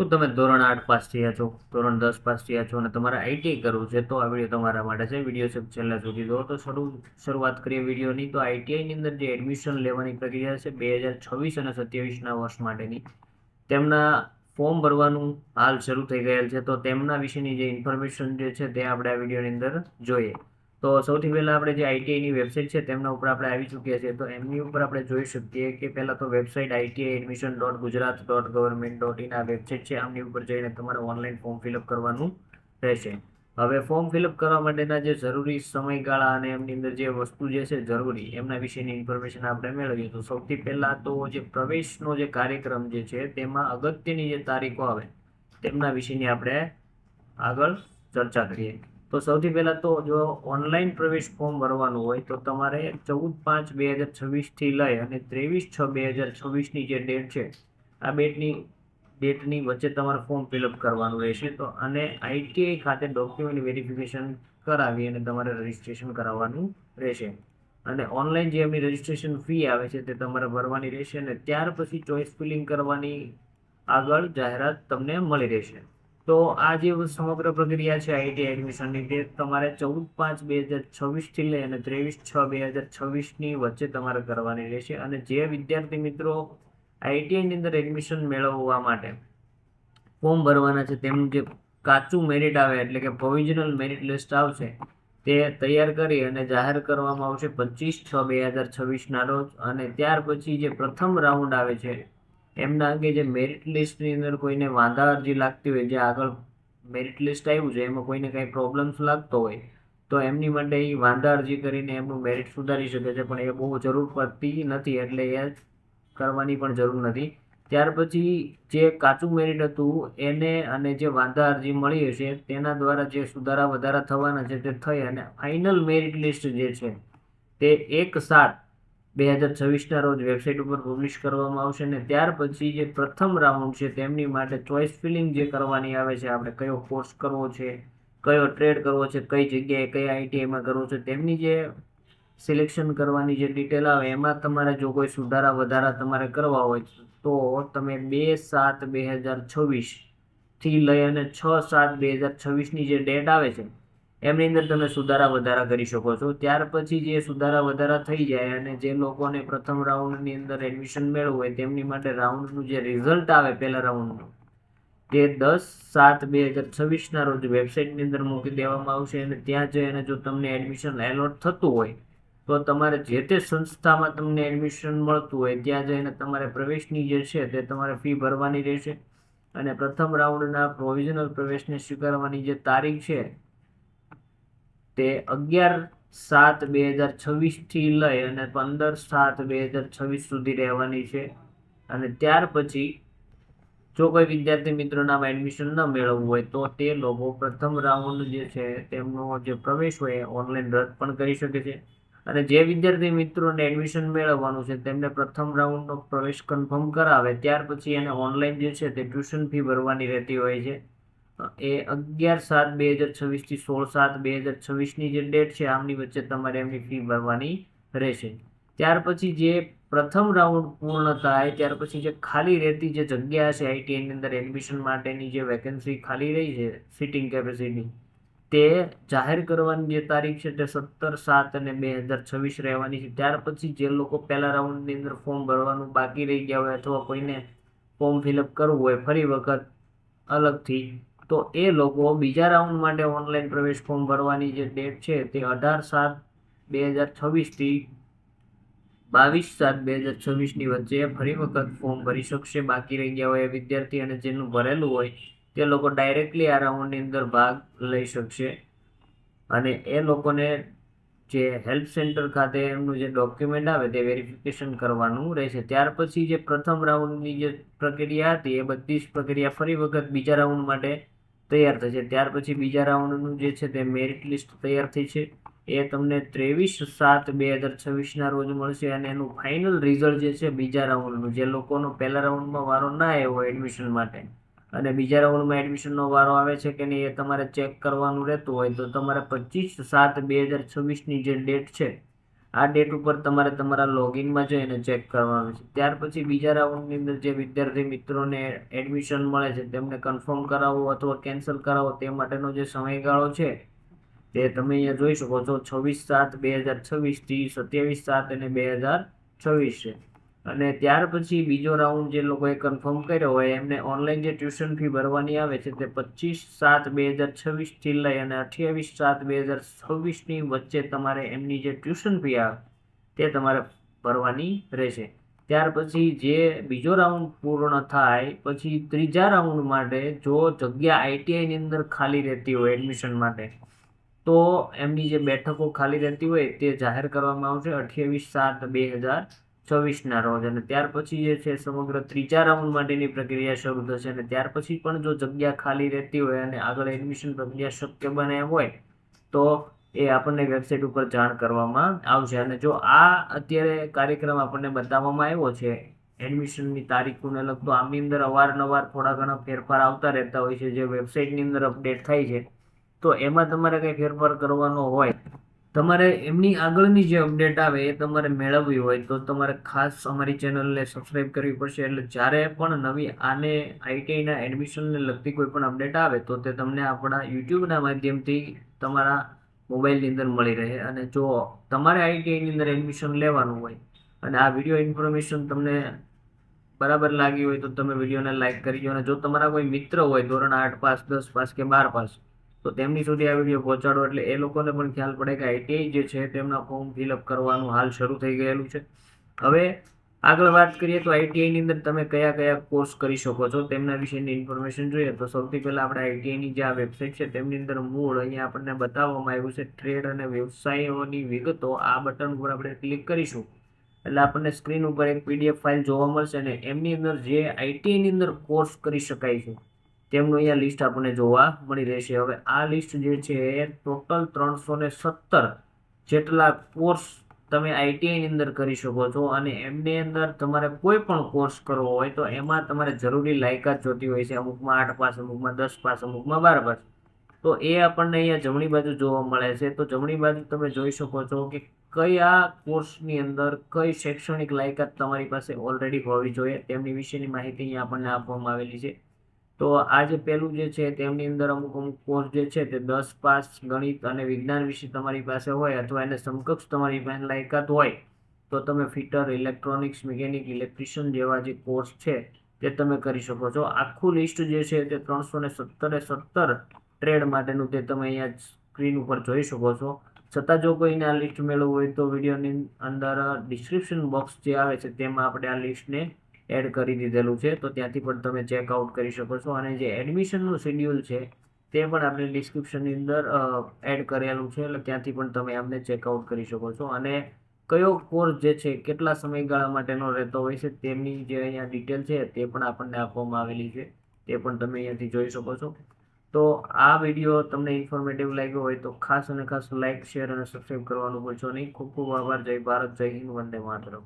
શું તમે ધોરણ 8 પાસ થયા છો, ધોરણ 10 પાસ થયા છો અને તમારે આઈટીઆઈ કરવું છે તો આ વિડીયો તમારા માટે છે. વિડીયો છેલ્લા સુધી દો તો શરૂઆત કરીએ વિડીયોની. તો આઈટીઆઈની અંદર જે એડમિશન લેવાની પ્રક્રિયા છે 2026 અને 27ના વર્ષ માટેની, તેમના ફોર્મ ભરવાનું હાલ શરૂ થઈ ગયેલ છે. તો તેમના વિશેની જે ઇન્ફોર્મેશન જે છે તે આપણે આ વિડીયોની અંદર જોઈએ. તો સૌથી પહેલાં આપણે જે આઈટીઆઈની વેબસાઇટ છે તેમના ઉપર આપણે આવી ચૂક્યા છીએ. તો એમની ઉપર આપણે જોઈ શકીએ કે પહેલાં તો વેબસાઇટ ITI admission.gujarat.government.in આ વેબસાઇટ છે. આમની ઉપર જઈને તમારે ઓનલાઈન ફોર્મ ફિલઅપ કરવાનું રહેશે. હવે ફોર્મ ફિલઅપ કરવા માટેના જે જરૂરી સમયગાળા અને એમની અંદર જે વસ્તુ જે છે જરૂરી એમના વિશેની ઇન્ફોર્મેશન આપણે મેળવીએ. તો સૌથી પહેલાં તો જે પ્રવેશનો જે કાર્યક્રમ જે છે તેમાં અગત્યની જે તારીખો આવે તેમના વિશેની આપણે આગળ ચર્ચા કરીએ. તો સૌથી પહેલાં તો જો ઓનલાઈન પ્રવેશ ફોર્મ ભરવાનું હોય તો તમારે 14/5/2026 લઈ અને 23/6/2026ની જે ડેટ છે આ ડેટની વચ્ચે તમારે ફોર્મ ફિલઅપ કરવાનું રહેશે. તો અને આઈટીઆઈ ખાતે ડોક્યુમેન્ટ વેરિફિકેશન કરાવી અને તમારે રજિસ્ટ્રેશન કરાવવાનું રહેશે. અને ઓનલાઈન જે એમની રજિસ્ટ્રેશન ફી આવે છે તે તમારે ભરવાની રહેશે. અને ત્યાર પછી ચોઇસ ફિલિંગ કરવાની આગળ જાહેરાત તમને મળી રહેશે. તો આ જે સમગ્ર પ્રક્રિયા છે આઈટીઆઈ એડમિશનની તે તમારે 14/5/2026 લઈ અને 23/6/2026ની વચ્ચે તમારે કરવાની રહેશે. અને જે વિદ્યાર્થી મિત્રો આઈટીઆઈની અંદર એડમિશન મેળવવા માટે ફોર્મ ભરવાના છે તેમનું જે કાચું મેરિટ આવે એટલે કે પ્રોવિઝનલ મેરિટ લિસ્ટ આવશે તે તૈયાર કરી અને જાહેર કરવામાં આવશે 25/6/2026ના રોજ. અને ત્યાર પછી જે પ્રથમ રાઉન્ડ આવે છે એમના અંગે જે મેરિટ લિસ્ટની અંદર કોઈને વાંધા અરજી લાગતી હોય, જે આગળ મેરિટ લિસ્ટ આવ્યું છે એમાં કોઈને કંઈ પ્રોબ્લેમ્સ લાગતો હોય તો એમની માટે એ વાંધા અરજી કરીને એમનું મેરિટ સુધારી શકે છે. પણ એ બહુ જરૂર પડતી નથી એટલે એ કરવાની પણ જરૂર નથી. ત્યાર પછી જે કાચું મેરિટ હતું એને અને જે વાંધા અરજી મળી હશે તેના દ્વારા જે સુધારા વધારા થવાના છે તે થઈ અને ફાઇનલ મેરિટ લિસ્ટ જે છે તે 1/7/2026ના રોજ વેબસાઇટ ઉપર પબ્લિશ કરવામાં આવશે. અને ત્યાર પછી જે પ્રથમ રાઉન્ડ છે તેમની માટે ચોઇસ ફિલિંગ જે કરવાની આવે છે, આપણે કયો કોર્સ કરવો છે, કયો ટ્રેડ કરવો છે, કઈ જગ્યાએ કઈ આઈટીઆઈમાં કરવો છે, તેમની જે સિલેક્શન કરવાની જે ડિટેલ આવે એમાં તમારે જો કોઈ સુધારા વધારા તમારે કરવા હોય તો તમે 2/7/2026થી લઈ અને 6/7/2026ની જે ડેટ આવે છે એમની અંદર તમે સુધારા વધારા કરી શકો છો. ત્યાર પછી જે સુધારા વધારા થઈ જાય અને જે લોકોને પ્રથમ રાઉન્ડની અંદર એડમિશન મેળવવું હોય તેમની માટે રાઉન્ડનું જે રિઝલ્ટ આવે પહેલા રાઉન્ડનું તે 10/7/2026ના રોજ વેબસાઇટની અંદર મૂકી દેવામાં આવશે. અને ત્યાં જઈ અને જો તમને એડમિશન એલોટ થતું હોય તો તમારે જે તે સંસ્થામાં તમને એડમિશન મળતું હોય ત્યાં જઈને તમારે પ્રવેશની જે છે તે તમારે ફી ભરવાની રહેશે. અને પ્રથમ રાઉન્ડના પ્રોવિઝનલ પ્રવેશને સ્વીકારવાની જે તારીખ છે તે 11/7/2026થી લઈ અને 15/7/2026 સુધી રહેવાની છે. અને ત્યાર પછી જો કોઈ વિદ્યાર્થી મિત્રોના એડમિશન ન મેળવવું હોય તો તે લોકો પ્રથમ રાઉન્ડ જે છે તેમનો જે પ્રવેશ હોય ઓનલાઈન રદ પણ કરી શકે છે. અને જે વિદ્યાર્થી મિત્રોને એડમિશન મેળવવાનું છે તેમને પ્રથમ રાઉન્ડનો પ્રવેશ કન્ફર્મ કરાવે ત્યાર પછી એને ઓનલાઈન જે છે તે ટ્યુશન ફી ભરવાની રહેતી હોય છે. એ 11/7/2026થી 16/7/2026ની જે ડેટ છે આમની વચ્ચે તમારે એમની ફી ભરવાની રહેશે. ત્યાર પછી જે પ્રથમ રાઉન્ડ પૂર્ણ થાય ત્યાર પછી જે ખાલી રહેતી જે જગ્યા છે આઈટીઆઈની અંદર એડમિશન માટેની જે વેકેન્સી ખાલી રહી છે સિટિંગ કેપેસિટી તે જાહેર કરવાની જે તારીખ છે તે 17/7/2026 રહેવાની છે. ત્યાર પછી જે લોકો પહેલા રાઉન્ડની અંદર ફોર્મ ભરવાનું બાકી રહી ગયા હોય અથવા કોઈને ફોર્મ ફિલઅપ કરવું હોય ફરી વખત અલગથી તો એ લોકો બીજા રાઉન્ડ માટે ઓનલાઈન પ્રવેશ ફોર્મ ભરવાની જે ડેટ છે તે 18/7/2026થી 22/7/2026ની વચ્ચે ફરી વખત ફોર્મ ભરી શકશે બાકી રહી ગયા હોય વિદ્યાર્થી. અને જેનું ભરેલું હોય તે લોકો ડાયરેક્ટલી આ રાઉન્ડની અંદર ભાગ લઈ શકશે. અને એ લોકોને જે હેલ્પ સેન્ટર ખાતે એમનું જે ડોક્યુમેન્ટ આવે તે વેરિફિકેશન કરવાનું રહેશે. ત્યાર પછી જે પ્રથમ રાઉન્ડની જે પ્રક્રિયા હતી એ બધી જ પ્રક્રિયા ફરી વખત બીજા રાઉન્ડ માટે તૈયાર થશે. ત્યાર પછી બીજા રાઉન્ડનું જે છે તે મેરિટ લિસ્ટ તૈયાર થઈ છે એ તમને 23/7/2026ના રોજ મળશે. અને એનું ફાઇનલ રિઝલ્ટ જે છે બીજા રાઉન્ડનું જે લોકોનો પહેલા રાઉન્ડમાં વારો ના આવ્યો હોય એડમિશન માટે અને બીજા રાઉન્ડમાં એડમિશનનો વારો આવે છે કે નહીં એ તમારે ચેક કરવાનું રહેતું હોય તો તમારે 25/7/2026ની જે ડેટ છે આ ડેટ ઉપર તમારે તમારા લોગિનમાં જઈને ચેક કરવાનું છે. ત્યાર પછી બીજા રાઉન્ડની અંદર જે વિદ્યાર્થી મિત્રોને એડમિશન મળે છે તેમને કન્ફર્મ કરાવવો અથવા કેન્સલ કરાવવો તે માટેનો જે સમયગાળો છે તે તમે અહીંયા જોઈ શકો છો. 26/7/2026 થી 27/7 અને 2026 છે. અને ત્યાર પછી બીજો રાઉન્ડ જે લોકોએ કન્ફર્મ કર્યો હોય એમને ઓનલાઈન જે ટ્યુશન ફી ભરવાની આવે છે તે 25/7/2026 થી લઈ અને 28/7/2026 ની વચ્ચે તમારે એમની જે ટ્યુશન ફી આવે તે તમારે ભરવાની રહેશે. ત્યાર પછી જે બીજો રાઉન્ડ પૂર્ણ થાય પછી ત્રીજા રાઉન્ડ માટે જો જગ્યા ITI ની અંદર ખાલી રહેતી હોય એડમિશન માટે તો એમની જે બેઠકો ખાલી રહેતી હોય તે જાહેર કરવામાં આવશે 28/7/2026 ના રોજ. અને ત્યાર પછી જે છે સમગ્ર ત્રીજા રાઉન્ડ માટેની પ્રક્રિયા શરૂ થશે. અને ત્યાર પછી પણ જો જગ્યા ખાલી રહેતી હોય અને આગળ એડમિશન પ્રક્રિયા શક્ય બને એમ હોય તો એ આપણને વેબસાઇટ ઉપર જાણ કરવામાં આવશે. અને જો આ અત્યારે કાર્યક્રમ આપણને બતાવવામાં આવ્યો છે એડમિશનની તારીખોને લગતો, આની અંદર અવારનવાર થોડા ઘણા ફેરફાર આવતા રહેતા હોય છે જે વેબસાઇટની અંદર અપડેટ થાય છે. તો એમાં તમારે કંઈ ફેરફાર કરવાનો હોય, તમારે એમની આગળની જે અપડેટ આવે એ તમારે મેળવવી હોય તો તમારે ખાસ અમારી ચેનલને સબસ્ક્રાઇબ કરવી પડશે. એટલે જ્યારે પણ નવી આને ITIના એડમિશનને લગતી કોઈ પણ અપડેટ આવે તો તે તમને આપણા યુટ્યુબના માધ્યમથી તમારા મોબાઈલની અંદર મળી રહે. અને જો તમારે ITIની અંદર એડમિશન લેવાનું હોય અને આ વિડીયો ઇન્ફોર્મેશન તમને બરાબર લાગી હોય તો તમે વિડીયોને લાઇક કરી દો. અને જો તમારા કોઈ મિત્ર હોય ધોરણ 8 પાસ, 10 પાસ કે 12 પાસ તો તેમની સુધી આ વિડીયો પહોંચાડો એટલે એ લોકોને પણ ખ્યાલ પડે કે ITI જે છે તેમના ફોર્મ ફિલઅપ કરવાનું હાલ શરૂ થઈ ગયેલું છે. હવે આગળ વાત કરીએ તો ITIની અંદર તમે કયા કયા કોર્સ કરી શકો છો તેમના વિશેની ઇન્ફોર્મેશન જોઈએ તો સૌથી પહેલાં આપણે ITIની જે આ વેબસાઇટ છે તેમની અંદર મૂળ અહીંયા આપણને બતાવવામાં આવ્યું છે ટ્રેડ અને વ્યવસાયોની વિગતો. આ બટન ઉપર આપણે ક્લિક કરીશું એટલે આપણને સ્ક્રીન ઉપર એક PDF ફાઇલ જોવા મળશે અને એમની અંદર જે ITIની અંદર કોર્સ કરી શકાય છે તેમનું અહીંયા લિસ્ટ આપણને જોવા મળી રહેશે. હવે આ લિસ્ટ જે છે એ ટોટલ 317 જેટલા કોર્સ તમે ITIની અંદર કરી શકો છો. અને એમની અંદર તમારે કોઈ પણ કોર્સ કરવો હોય તો એમાં તમારે જરૂરી લાયકાત જોતી હોય છે. અમુકમાં 8 પાસ, અમુકમાં 10 પાસ, અમુકમાં 12 પાસ. તો એ આપણને અહીંયા જમણી બાજુ જોવા મળે છે. તો જમણી બાજુ તમે જોઈ શકો છો કે કયા કોર્સની અંદર કઈ શૈક્ષણિક લાયકાત તમારી પાસે ઓલરેડી હોવી જોઈએ તેમની વિશેની માહિતી અહીંયા આપણને આપવામાં આવેલી છે. તો આ જે પહેલું જે છે તેમની અંદર અમુક કોર્સ જે છે તે 10 પાસ ગણિત અને વિજ્ઞાન વિશે તમારી પાસે હોય અથવા એને સમકક્ષ તમારી પાસે લાયકાત હોય તો તમે ફિટર, ઇલેક્ટ્રોનિક્સ, મિકેનિક, ઇલેક્ટ્રિશિયન જેવા જે કોર્સ છે તે તમે કરી શકો છો. આખું લિસ્ટ જે છે તે 317 ટ્રેડ માટેનું તે તમે અહીંયા સ્ક્રીન ઉપર જોઈ શકો છો. છતાં જો કોઈને આ લિસ્ટ મેળવવું હોય તો વિડીયોની અંદર ડિસ્ક્રિપ્શન બોક્સ જે આવે છે તેમાં આપણે આ લિસ્ટને એડ કરી દીધેલું છે તો ત્યાંથી પણ તમે ચેકઆઉટ કરી શકો છો. અને જે એડમિશનનું શેડ્યુલ છે તે પણ આપણે ડિસ્ક્રિપ્શનની અંદર એડ કરેલું છે એટલે ત્યાંથી પણ તમે આમને ચેકઆઉટ કરી શકો છો. અને કયો કોર્સ જે છે કેટલા સમયગાળા માટેનો રહેતો હોય છે તેમની જે અહીંયા ડિટેલ છે તે પણ આપણને આપવામાં આવેલી છે તે પણ તમે અહીંયાથી જોઈ શકો છો. તો આ વિડીયો તમને ઇન્ફોર્મેટિવ લાગ્યો હોય તો ખાસ અને ખાસ લાઇક, શેર અને સબસ્ક્રાઈબ કરવાનું ભૂલશો નહીં. ખૂબ ખૂબ આભાર. જય ભારત, જય હિન્દ, વંદે માતરમ.